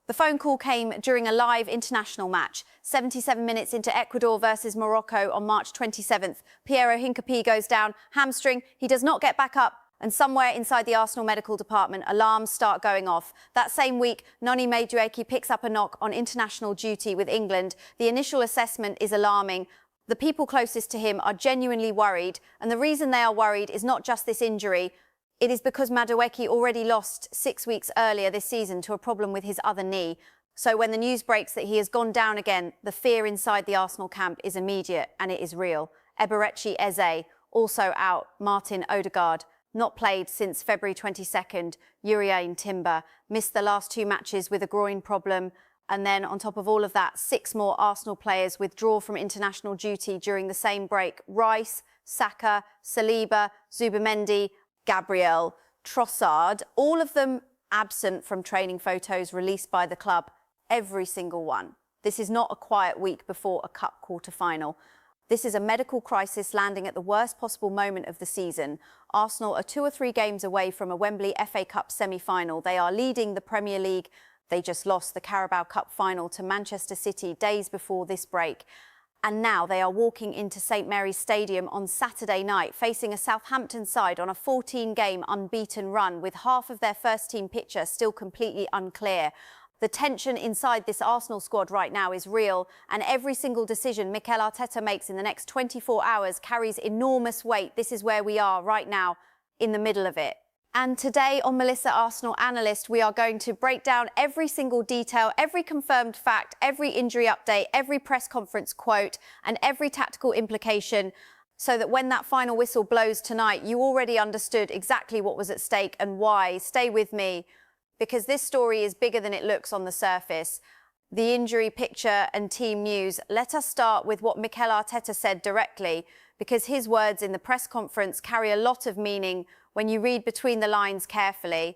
The phone call came during a live international match. 77 minutes into Ecuador versus Morocco on March 27th. Piero Hincapié goes down, hamstring. He does not get back up. And somewhere inside the Arsenal medical department, alarms start going off. That same week, Noni Madueke picks up a knock on international duty with England. The initial assessment is alarming. The people closest to him are genuinely worried. And the reason they are worried is not just this injury. It is because Madueke already lost 6 weeks earlier this season to a problem with his other knee. So when the news breaks that he has gone down again, the fear inside the Arsenal camp is immediate and it is real. Eberechi Eze, also out. Martin Odegaard, not played since February 22nd. Uriane Timber, missed the last 2 matches with a groin problem. And then on top of all of that, 6 more Arsenal players withdraw from international duty during the same break. Rice, Saka, Saliba, Zubimendi, Gabriel, Trossard, all of them absent from training photos released by the club, every single one. This is not a quiet week before a cup quarter-final. This is a medical crisis landing at the worst possible moment of the season. Arsenal are 2 or 3 games away from a Wembley FA Cup semi-final. They are leading the Premier League. They just lost the Carabao Cup final to Manchester City days before this break. And now they are walking into St Mary's Stadium on Saturday night, facing a Southampton side on a 14-game unbeaten run, with half of their first-team picture still completely unclear. The tension inside this Arsenal squad right now is real, and every single decision Mikel Arteta makes in the next 24 hours carries enormous weight. This is where we are right now, in the middle of it. And today on Melissa Arsenal Analyst, we are going to break down every single detail, every confirmed fact, every injury update, every press conference quote, and every tactical implication, so that when that final whistle blows tonight, you already understood exactly what was at stake and why. Stay with me, because this story is bigger than it looks on the surface. The injury picture and team news. Let us start with what Mikel Arteta said directly, because his words in the press conference carry a lot of meaning when you read between the lines carefully.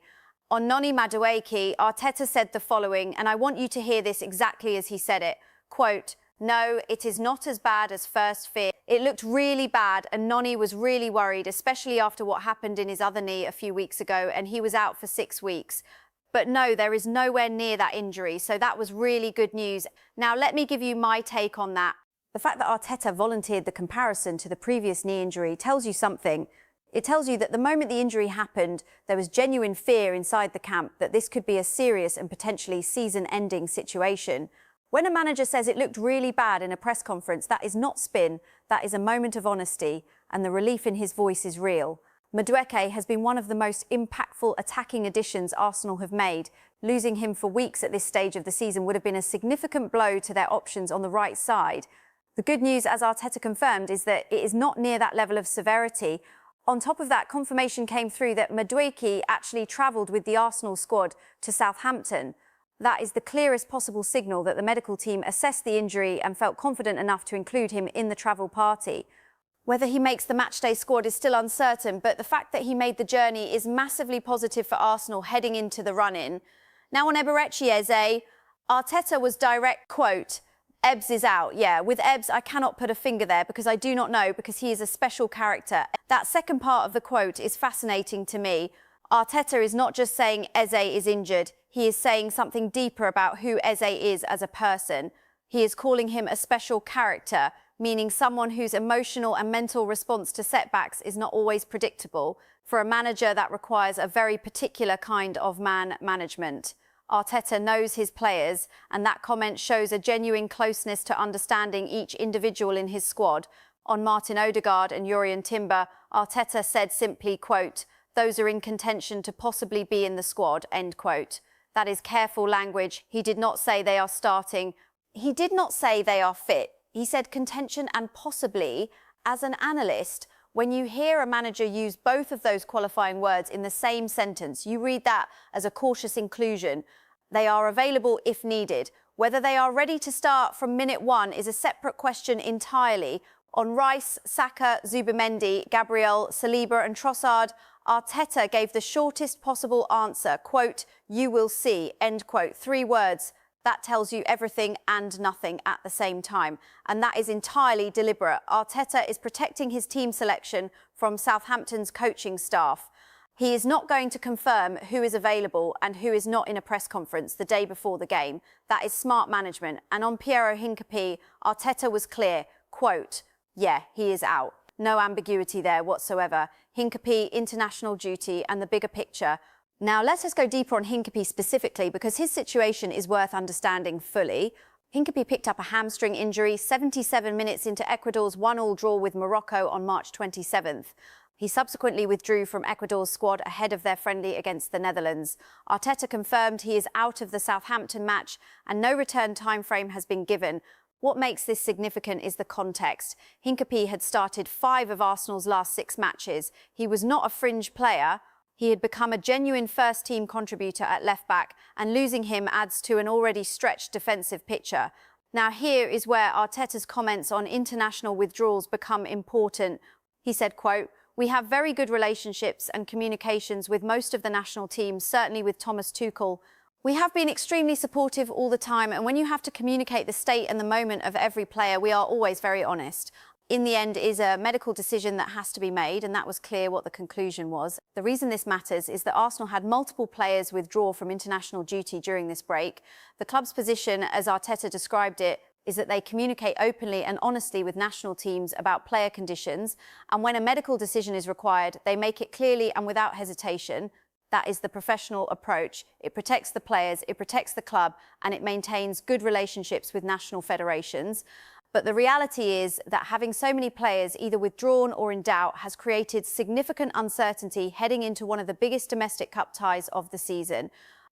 On Noni Madueke, Arteta said the following, and I want you to hear this exactly as he said it. Quote, "No, it is not as bad as first feared. It looked really bad and Noni was really worried, especially after what happened in his other knee a few weeks ago, and he was out for 6 weeks. But no, there is nowhere near that injury, so that was really good news." Now, let me give you my take on that. The fact that Arteta volunteered the comparison to the previous knee injury tells you something. It tells you that the moment the injury happened, there was genuine fear inside the camp that this could be a serious and potentially season-ending situation. When a manager says it looked really bad in a press conference, that is not spin, that is a moment of honesty, and the relief in his voice is real. Madueke has been one of the most impactful attacking additions Arsenal have made. Losing him for weeks at this stage of the season would have been a significant blow to their options on the right side. The good news, as Arteta confirmed, is that it is not near that level of severity. On top of that, confirmation came through that Madueke actually travelled with the Arsenal squad to Southampton. That is the clearest possible signal that the medical team assessed the injury and felt confident enough to include him in the travel party. Whether he makes the matchday squad is still uncertain, but the fact that he made the journey is massively positive for Arsenal heading into the run-in. Now on Eberechi Eze, Arteta was direct, quote, "Ebbs is out." Yeah, with Ebbs, I cannot put a finger there because I do not know, because he is a special character. That second part of the quote is fascinating to me. Arteta is not just saying Eze is injured. He is saying something deeper about who Eze is as a person. He is calling him a special character, meaning someone whose emotional and mental response to setbacks is not always predictable. For a manager, that requires a very particular kind of man management. Arteta knows his players, and that comment shows a genuine closeness to understanding each individual in his squad. On Martin Odegaard and Uriane Timber, Arteta said simply, quote, "Those are in contention to possibly be in the squad," end quote. That is careful language. He did not say they are starting. He did not say they are fit. He said contention and possibly. As an analyst, when you hear a manager use both of those qualifying words in the same sentence, you read that as a cautious inclusion. They are available if needed. Whether they are ready to start from minute 1 is a separate question entirely. On Rice, Saka, Zubimendi, Gabriel, Saliba and Trossard, Arteta gave the shortest possible answer. Quote, "You will see," end quote. 3 words. That tells you everything and nothing at the same time. And that is entirely deliberate. Arteta is protecting his team selection from Southampton's coaching staff. He is not going to confirm who is available and who is not in a press conference the day before the game. That is smart management. And on Piero Hincapié, Arteta was clear, quote, yeah, he is out. No ambiguity there whatsoever. Hincapié, international duty and the bigger picture. Now let us go deeper on Hincapié specifically because his situation is worth understanding fully. Hincapié picked up a hamstring injury 77 minutes into Ecuador's 1-1 draw with Morocco on March 27th. He subsequently withdrew from Ecuador's squad ahead of their friendly against the Netherlands. Arteta confirmed he is out of the Southampton match and no return timeframe has been given. What makes this significant is the context. Hincapié had started 5 of Arsenal's last 6 matches. He was not a fringe player. He had become a genuine first-team contributor at left-back, and losing him adds to an already stretched defensive picture. Now here is where Arteta's comments on international withdrawals become important. He said, quote, we have very good relationships and communications with most of the national teams, certainly with Thomas Tuchel. We have been extremely supportive all the time, and when you have to communicate the state and the moment of every player, we are always very honest. In the end, it is a medical decision that has to be made, and that was clear what the conclusion was. The reason this matters is that Arsenal had multiple players withdraw from international duty during this break. The club's position, as Arteta described it, is that they communicate openly and honestly with national teams about player conditions, and when a medical decision is required, they make it clearly and without hesitation. That is the professional approach. It protects the players, it protects the club, and it maintains good relationships with national federations. But the reality is that having so many players either withdrawn or in doubt has created significant uncertainty heading into one of the biggest domestic cup ties of the season.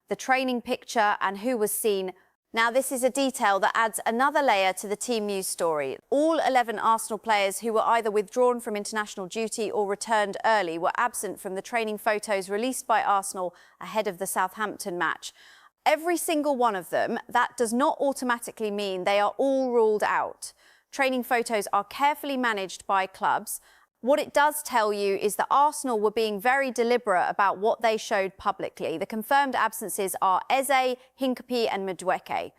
The training picture and who was seen. Now, this is a detail that adds another layer to the team news story. All 11 Arsenal players who were either withdrawn from international duty or returned early were absent from the training photos released by Arsenal ahead of the Southampton match. Every single one of them, that does not automatically mean they are all ruled out. Training photos are carefully managed by clubs. What it does tell you is that Arsenal were being very deliberate about what they showed publicly. The confirmed absences are Eze, Hincapié and Madueke.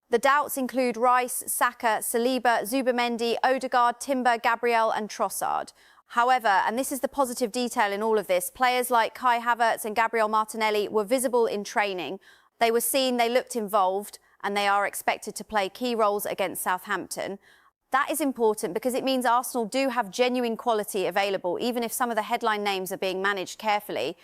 The doubts include Rice, Saka, Saliba, Zubimendi, Odegaard, Timber, Gabriel and Trossard. However, and this is the positive detail in all of this, players like Kai Havertz and Gabriel Martinelli were visible in training. They were seen, they looked involved, and they are expected to play key roles against Southampton. That is important because it means Arsenal do have genuine quality available, even if some of the headline names are being managed carefully.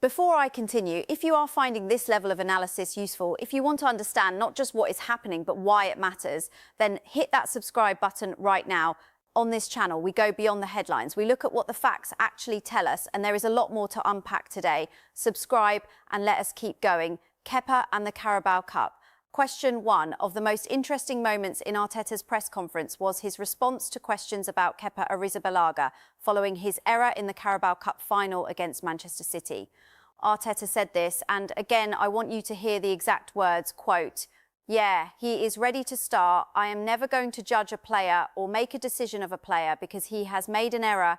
Before I continue, if you are finding this level of analysis useful, if you want to understand not just what is happening, but why it matters, then hit that subscribe button right now. On this channel, we go beyond the headlines. We look at what the facts actually tell us, and there is a lot more to unpack today. Subscribe and let us keep going. Kepa and the Carabao Cup. Question 1 of the most interesting moments in Arteta's press conference was his response to questions about Kepa Arrizabalaga following his error in the Carabao Cup final against Manchester City. Arteta said this, and again, I want you to hear the exact words, quote, yeah, he is ready to start. I am never going to judge a player or make a decision of a player because he has made an error.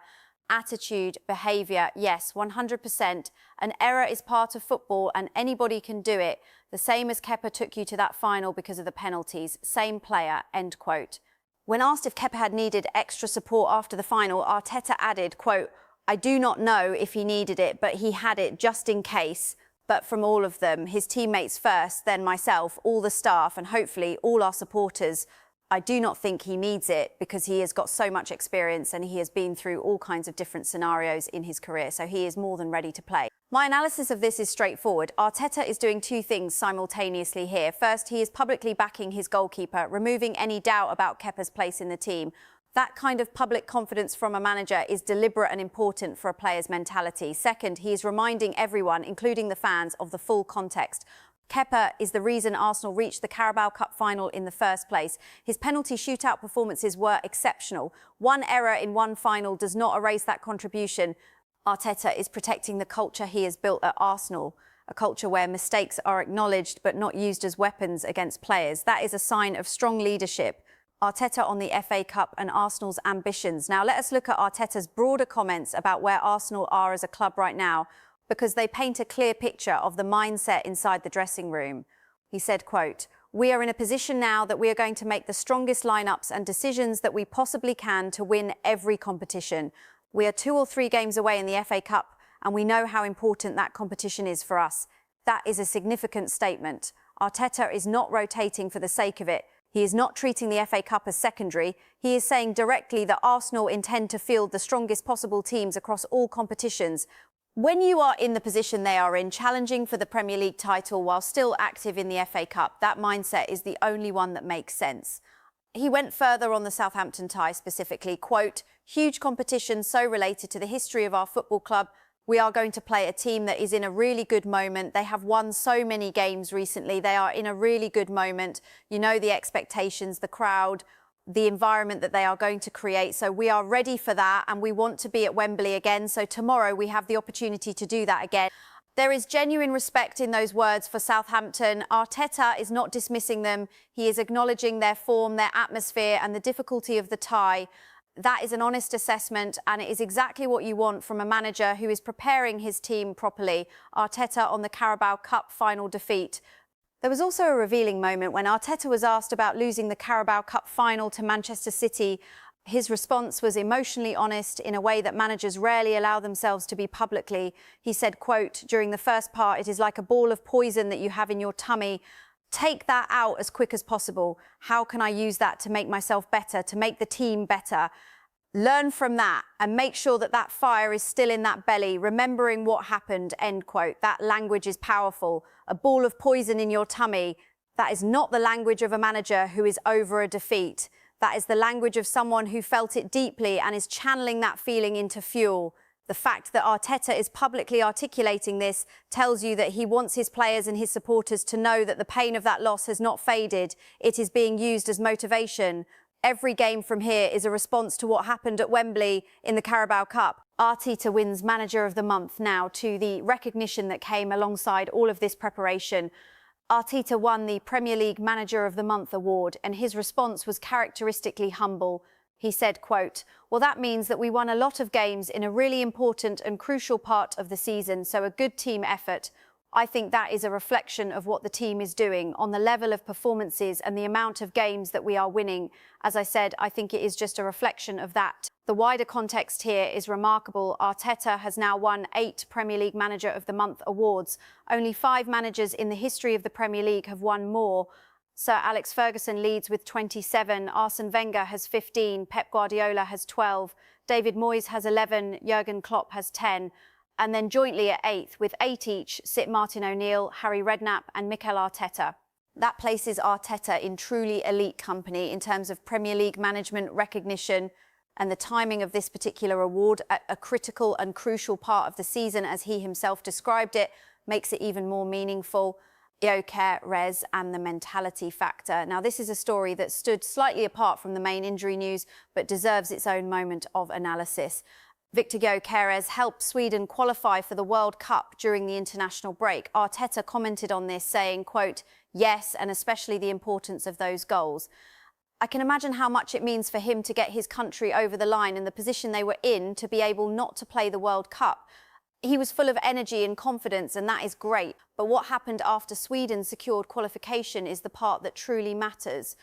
Attitude, behaviour, yes, 100%. An error is part of football and anybody can do it. The same as Kepa took you to that final because of the penalties. Same player, end quote. When asked if Kepa had needed extra support after the final, Arteta added, quote, I do not know if he needed it, but he had it just in case. But from all of them, his teammates first, then myself, all the staff and hopefully all our supporters, I do not think he needs it because he has got so much experience and he has been through all kinds of different scenarios in his career, so he is more than ready to play. My analysis of this is straightforward. Arteta is doing 2 things simultaneously here. First, he is publicly backing his goalkeeper, removing any doubt about Kepa's place in the team. That kind of public confidence from a manager is deliberate and important for a player's mentality. Second, he is reminding everyone, including the fans, of the full context. Kepa is the reason Arsenal reached the Carabao Cup final in the first place. His penalty shootout performances were exceptional. One error in one final does not erase that contribution. Arteta is protecting the culture he has built at Arsenal, a culture where mistakes are acknowledged but not used as weapons against players. That is a sign of strong leadership. Arteta on the FA Cup and Arsenal's ambitions. Now let us look at Arteta's broader comments about where Arsenal are as a club right now, because they paint a clear picture of the mindset inside the dressing room. He said, quote, we are in a position now that we are going to make the strongest lineups and decisions that we possibly can to win every competition. We are 2 or 3 games away in the FA Cup and we know how important that competition is for us. That is a significant statement. Arteta is not rotating for the sake of it. He is not treating the FA Cup as secondary. He is saying directly that Arsenal intend to field the strongest possible teams across all competitions. When you are in the position they are in, challenging for the Premier League title while still active in the FA Cup, that mindset is the only one that makes sense. He went further on the Southampton tie specifically, quote, "Huge competition so related to the history of our football club. We are going to play a team that is in a really good moment. They have won so many games recently. They are in a really good moment. You know, the expectations, the crowd, the environment that they are going to create. So we are ready for that, and we want to be at Wembley again. So tomorrow we have the opportunity to do that again." There is genuine respect in those words for Southampton. Arteta is not dismissing them. He is acknowledging their form, their atmosphere, and the difficulty of the tie. That is an honest assessment, and it is exactly what you want from a manager who is preparing his team properly. Arteta on the Carabao Cup final defeat. There was also a revealing moment when Arteta was asked about losing the Carabao Cup final to Manchester City. His response was emotionally honest in a way that managers rarely allow themselves to be publicly. He said, quote, "During the first part, it is like a ball of poison that you have in your tummy. Take that out as quick as possible. How can I use that to make myself better, to make the team better? Learn from that and make sure that that fire is still in that belly, remembering what happened," end quote. That language is powerful. A ball of poison in your tummy. That is not the language of a manager who is over a defeat. That is the language of someone who felt it deeply and is channeling that feeling into fuel. The fact that Arteta is publicly articulating this tells you that he wants his players and his supporters to know that the pain of that loss has not faded. It is being used as motivation. Every game from here is a response to what happened at Wembley in the Carabao Cup. Arteta wins Manager of the Month now, to the recognition that came alongside all of this preparation. Arteta won the Premier League Manager of the Month award, and his response was characteristically humble. He said, quote, "Well, that means that we won a lot of games in a really important and crucial part of the season, so a good team effort. I think that is a reflection of what the team is doing on the level of performances and the amount of games that we are winning. As I said, I think it is just a reflection of that." The wider context here is remarkable. Arteta has now won 8 Premier League Manager of the Month awards. Only 5 managers in the history of the Premier League have won more. Sir Alex Ferguson leads with 27, Arsene Wenger has 15, Pep Guardiola has 12, David Moyes has 11, Jurgen Klopp has 10. And then jointly at 8th, with 8 each, sit Martin O'Neill, Harry Redknapp and Mikel Arteta. That places Arteta in truly elite company in terms of Premier League management recognition, and the timing of this particular award at a critical and crucial part of the season, as he himself described it, makes it even more meaningful. Gyokeres and the mentality factor. Now, this is a story that stood slightly apart from the main injury news, but deserves its own moment of analysis. Victor Gyokeres helped Sweden qualify for the World Cup during the international break. Arteta commented on this, saying, quote, "Yes, and especially the importance of those goals." I can imagine how much it means for him to get his country over the line and the position they were in to be able not to play the World Cup. He was full of energy and confidence, and that is great. But what happened after Sweden secured qualification is the part that truly matters.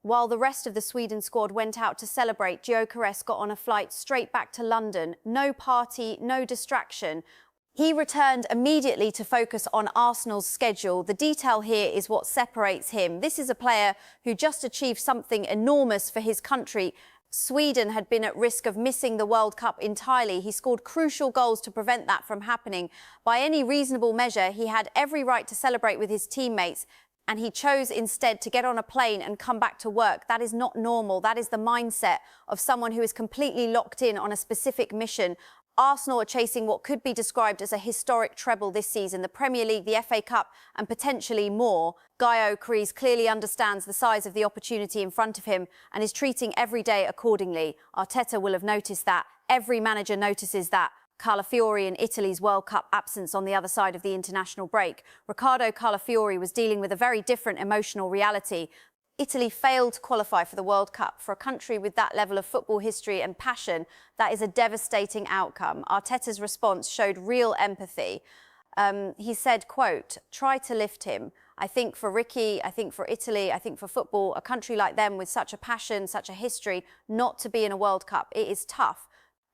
While the rest of the Sweden squad went out to celebrate, Gyokeres got on a flight straight back to London. No party, no distraction. He returned immediately to focus on Arsenal's schedule. The detail here is what separates him. This is a player who just achieved something enormous for his country. Sweden had been at risk of missing the World Cup entirely. He scored crucial goals to prevent that from happening. By any reasonable measure, he had every right to celebrate with his teammates, and he chose instead to get on a plane and come back to work. That is not normal. That is the mindset of someone who is completely locked in on a specific mission. Arsenal are chasing what could be described as a historic treble this season, the Premier League, the FA Cup, and potentially more. Gyokeres clearly understands the size of the opportunity in front of him and is treating every day accordingly. Arteta will have noticed that. Every manager notices that. Calafiori in Italy's World Cup absence on the other side of the international break. Riccardo Calafiori was dealing with a very different emotional reality. Italy failed to qualify for the World Cup. For a country with that level of football history and passion, that is a devastating outcome. Arteta's response showed real empathy. He said, quote, "Try to lift him. I think for Ricky, I think for Italy, I think for football, a country like them with such a passion, such a history, not to be in a World Cup, it is tough.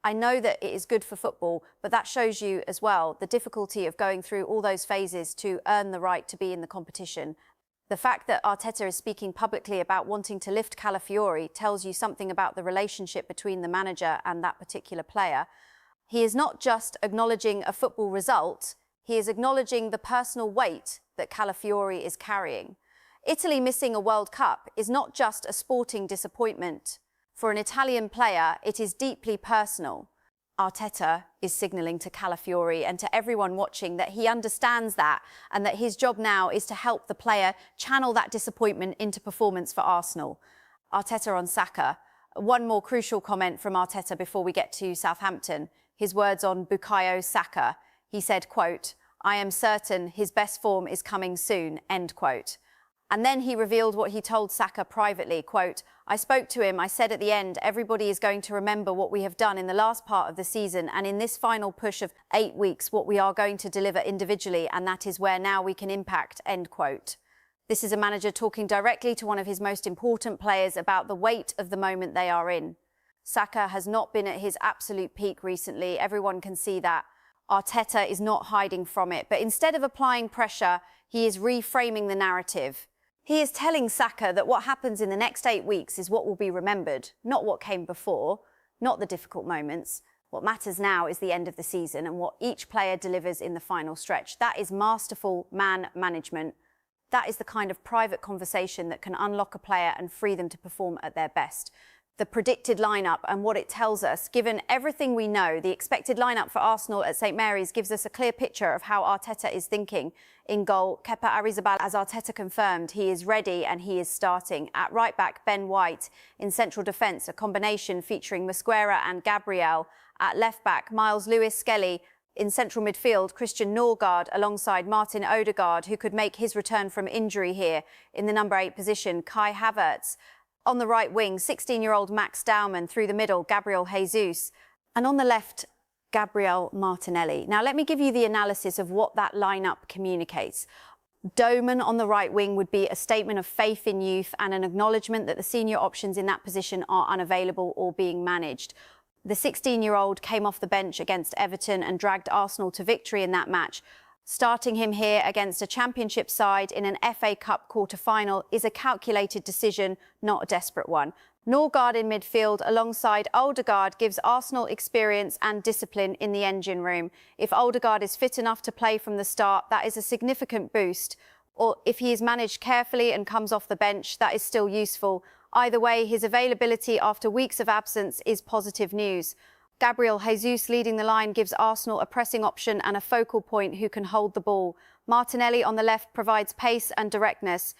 I know that it is good for football, but that shows you as well the difficulty of going through all those phases to earn the right to be in the competition. The fact that Arteta is speaking publicly about wanting to lift Calafiori tells you something about the relationship between the manager and that particular player. He is not just acknowledging a football result, he is acknowledging the personal weight that Calafiori is carrying. Italy missing a World Cup is not just a sporting disappointment. For an Italian player, it is deeply personal. Arteta is signalling to Calafiori and to everyone watching that he understands that and that his job now is to help the player channel that disappointment into performance for Arsenal. Arteta on Saka. One more crucial comment from Arteta before we get to Southampton. His words on Bukayo Saka. He said, quote, "I am certain his best form is coming soon," end quote. And then he revealed what he told Saka privately, quote, "I spoke to him, I said at the end, everybody is going to remember what we have done in the last part of the season and in this final push of 8 weeks, what we are going to deliver individually, and that is where now we can impact," end quote. This is a manager talking directly to one of his most important players about the weight of the moment they are in. Saka has not been at his absolute peak recently, everyone can see that. Arteta is not hiding from it, but instead of applying pressure, he is reframing the narrative. He is telling Saka that what happens in the next 8 weeks is what will be remembered, not what came before, not the difficult moments. What matters now is the end of the season and what each player delivers in the final stretch. That is masterful man management. That is the kind of private conversation that can unlock a player and free them to perform at their best. The predicted lineup and what it tells us, given everything we know, the expected lineup for Arsenal at St Mary's gives us a clear picture of how Arteta is thinking. In goal, Kepa Arrizabalaga, as Arteta confirmed, he is ready and he is starting. At right back, Ben White. In central defence, a combination featuring Mosquera and Gabriel. At left back, Miles Lewis-Skelly. In central midfield, Christian Norgard alongside Martin Odegaard, who could make his return from injury here. In the number 8 position, Kai Havertz. On the right wing, 16-year-old Max Dowman. Through the middle, Gabriel Jesus. And on the left, Gabriel Martinelli. Now, let me give you the analysis of what that lineup communicates. Dowman on the right wing would be a statement of faith in youth and an acknowledgement that the senior options in that position are unavailable or being managed. The 16-year-old came off the bench against Everton and dragged Arsenal to victory in that match. Starting him here against a championship side in an FA Cup quarter-final is a calculated decision, not a desperate one. Norgard in midfield alongside Odegaard gives Arsenal experience and discipline in the engine room. If Odegaard is fit enough to play from the start, that is a significant boost. Or if he is managed carefully and comes off the bench, that is still useful. Either way, his availability after weeks of absence is positive news. Gabriel Jesus leading the line gives Arsenal a pressing option and a focal point who can hold the ball. Martinelli on the left provides pace and directness.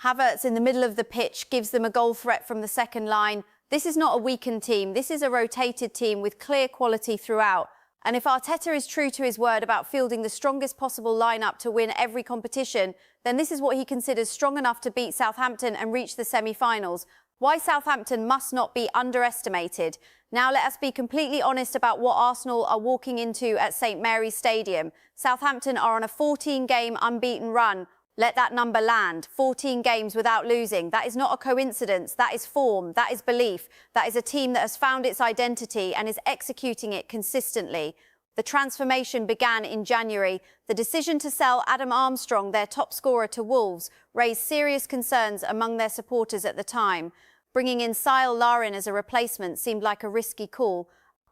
Havertz in the middle of the pitch gives them a goal threat from the second line. This is not a weakened team. This is a rotated team with clear quality throughout. And if Arteta is true to his word about fielding the strongest possible lineup to win every competition, then this is what he considers strong enough to beat Southampton and reach the semi-finals. Why Southampton must not be underestimated. Now let us be completely honest about what Arsenal are walking into at St Mary's Stadium. Southampton are on a 14-game unbeaten run. Let that number land. 14 games without losing. That is not a coincidence. That is form. That is belief. That is a team that has found its identity and is executing it consistently. The transformation began in January. The decision to sell Adam Armstrong, their top scorer, to Wolves raised serious concerns among their supporters at the time. Bringing in Kyle Larin as a replacement seemed like a risky call.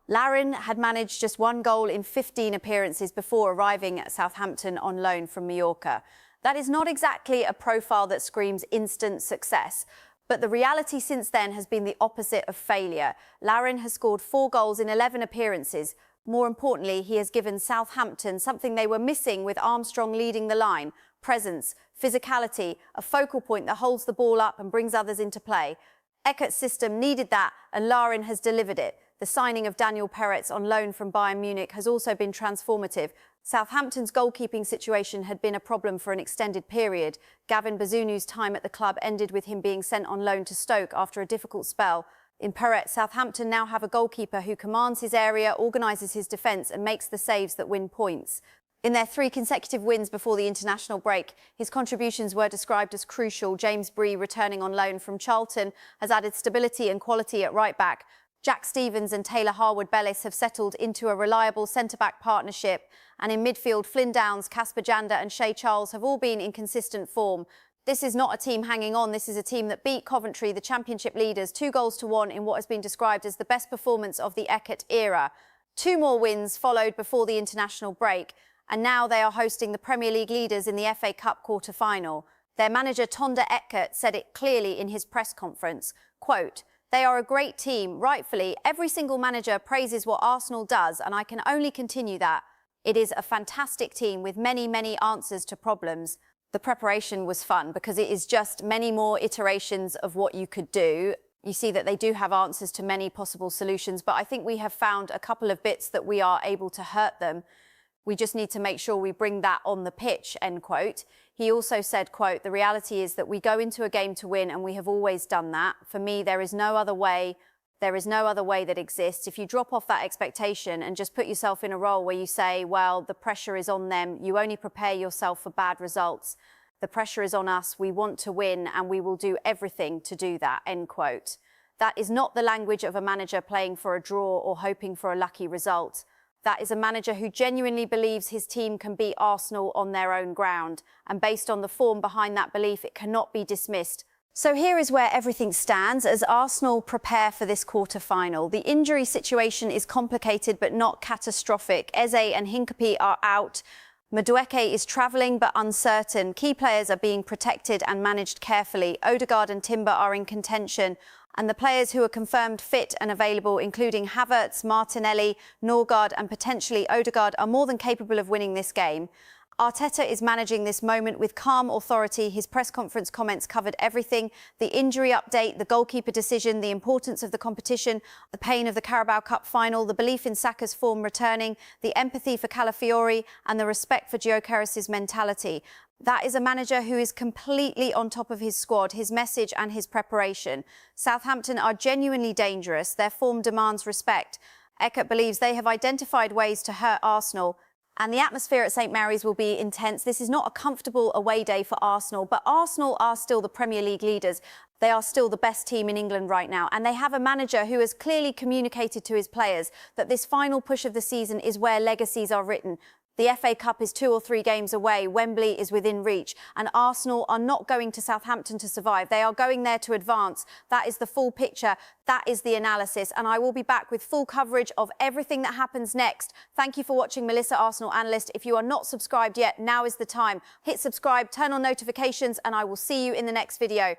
Larin had managed just 1 goal in 15 appearances before arriving at Southampton on loan from Mallorca. That is not exactly a profile that screams instant success. But the reality since then has been the opposite of failure. Larin has scored 4 goals in 11 appearances. More importantly, he has given Southampton something they were missing with Armstrong leading the line: presence, physicality, a focal point that holds the ball up and brings others into play. Eckert's system needed that, and Larin has delivered it. The signing of Daniel Peretz on loan from Bayern Munich has also been transformative. Southampton's goalkeeping situation had been a problem for an extended period. Gavin Bazunu's time at the club ended with him being sent on loan to Stoke after a difficult spell. In Peretz, Southampton now have a goalkeeper who commands his area, organises his defence and makes the saves that win points. In their 3 consecutive wins before the international break, his contributions were described as crucial. James Bree, returning on loan from Charlton, has added stability and quality at right back. Jack Stevens and Taylor Harwood-Bellis have settled into a reliable centre-back partnership, and in midfield, Flynn Downs, Casper Janda and Shea Charles have all been in consistent form. This is not a team hanging on, this is a team that beat Coventry, the Championship leaders, 2-1 in what has been described as the best performance of the Eckert era. 2 more wins followed before the international break, and now they are hosting the Premier League leaders in the FA Cup quarter-final. Their manager Tonda Eckert said it clearly in his press conference, quote, "They are a great team. Rightfully, every single manager praises what Arsenal does, and I can only continue that. It is a fantastic team with many, many answers to problems." The preparation was fun because it is just many more iterations of what you could do. You see that they do have answers to many possible solutions, but I think we have found a couple of bits that we are able to hurt them. We just need to make sure we bring that on the pitch, end quote. He also said, quote, "The reality is that we go into a game to win and we have always done that. For me, there is no other way. There is no other way that exists." If you drop off that expectation and just put yourself in a role where you say, well, the pressure is on them, you only prepare yourself for bad results. The pressure is on us. We want to win and we will do everything to do that, end quote. That is not the language of a manager playing for a draw or hoping for a lucky result. That is a manager who genuinely believes his team can beat Arsenal on their own ground. And based on the form behind that belief, it cannot be dismissed. So here is where everything stands as Arsenal prepare for this quarter-final. The injury situation is complicated but not catastrophic. Eze and Hincapie are out. Madueke is travelling but uncertain. Key players are being protected and managed carefully. Odegaard and Timber are in contention. And the players who are confirmed fit and available, including Havertz, Martinelli, Norgard and potentially Odegaard, are more than capable of winning this game. Arteta is managing this moment with calm authority. His press conference comments covered everything: the injury update, the goalkeeper decision, the importance of the competition, the pain of the Carabao Cup final, the belief in Saka's form returning, the empathy for Calafiori and the respect for Gyokeres' mentality. That is a manager who is completely on top of his squad, his message and his preparation. Southampton are genuinely dangerous. Their form demands respect. Eckert believes they have identified ways to hurt Arsenal. And the atmosphere at St Mary's will be intense. This is not a comfortable away day for Arsenal, but Arsenal are still the Premier League leaders. They are still the best team in England right now. And they have a manager who has clearly communicated to his players that this final push of the season is where legacies are written. The FA Cup is 2 or 3 games away. Wembley is within reach. And Arsenal are not going to Southampton to survive. They are going there to advance. That is the full picture. That is the analysis. And I will be back with full coverage of everything that happens next. Thank you for watching Melissa, Arsenal Analyst. If you are not subscribed yet, now is the time. Hit subscribe, turn on notifications, and I will see you in the next video.